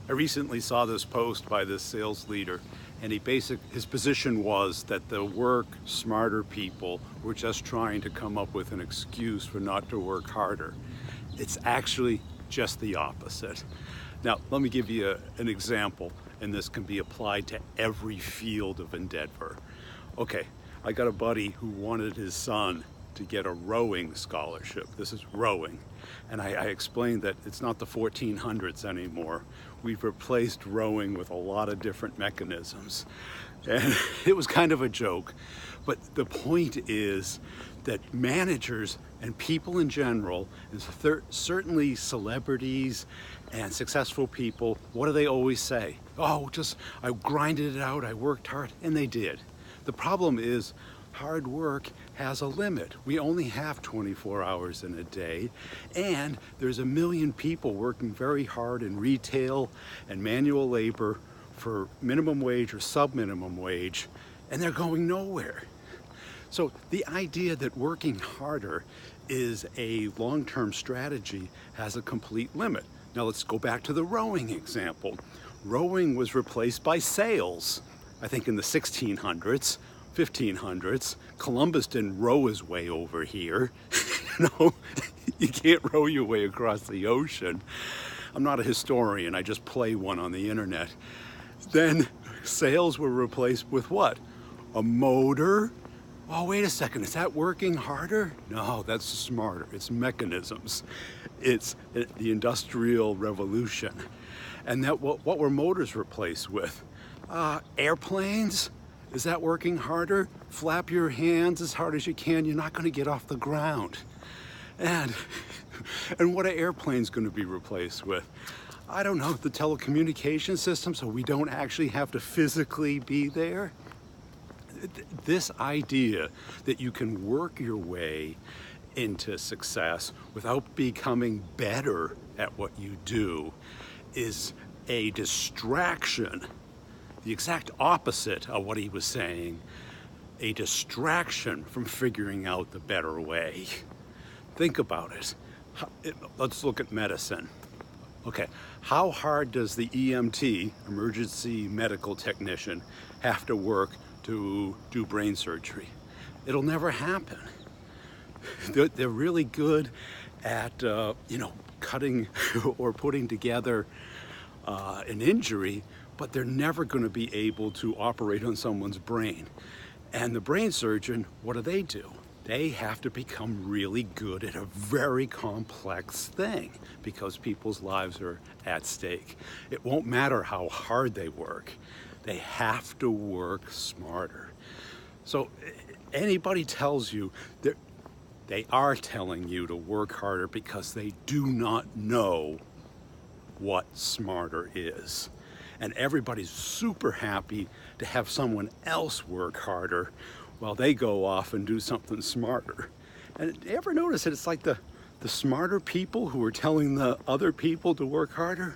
I recently saw this post by this sales leader, and his position was that the work smarter people were just trying to come up with an excuse for not to work harder. It's actually just the opposite. Now, let me give you an example, and this can be applied to every field of endeavor. Okay, I got a buddy who wanted his son to get a rowing scholarship. This is rowing. And I explained that it's not the 1400s anymore. We've replaced rowing with a lot of different mechanisms. And it was kind of a joke. But the point is that managers and people in general, and certainly celebrities and successful people, what do they always say? Oh, I grinded it out, I worked hard, and they did. The problem is, hard work has a limit. We only have 24 hours in a day, and there's a million people working very hard in retail and manual labor for minimum wage or sub-minimum wage, and they're going nowhere. So the idea that working harder is a long-term strategy has a complete limit. Now let's go back to the rowing example. Rowing was replaced by sails, I think in the 1600s. 1500s. Columbus didn't row his way over here. You can't row your way across the ocean. I'm not a historian, I just play one on the internet. Then sails were replaced with what? A motor? Oh, wait a second, is that working harder? No, that's smarter. It's mechanisms. It's the Industrial Revolution. And what were motors replaced with? Airplanes? Is that working harder? Flap your hands as hard as you can. You're not going to get off the ground. And what are airplanes going to be replaced with? I don't know, the telecommunication system, so we don't actually have to physically be there. This idea that you can work your way into success without becoming better at what you do is a distraction. The exact opposite of what he was saying, a distraction from figuring out the better way. Think about it. Let's look at medicine. Okay, how hard does the EMT, emergency medical technician, have to work to do brain surgery? It'll never happen. They're really good at, cutting or putting together an injury, but they're never going to be able to operate on someone's brain. And the brain surgeon, what do? They have to become really good at a very complex thing because people's lives are at stake. It won't matter how hard they work. They have to work smarter. So anybody tells you that they are telling you to work harder because they do not know what smarter is. And everybody's super happy to have someone else work harder while they go off and do something smarter. And you ever notice that it's like the smarter people who are telling the other people to work harder?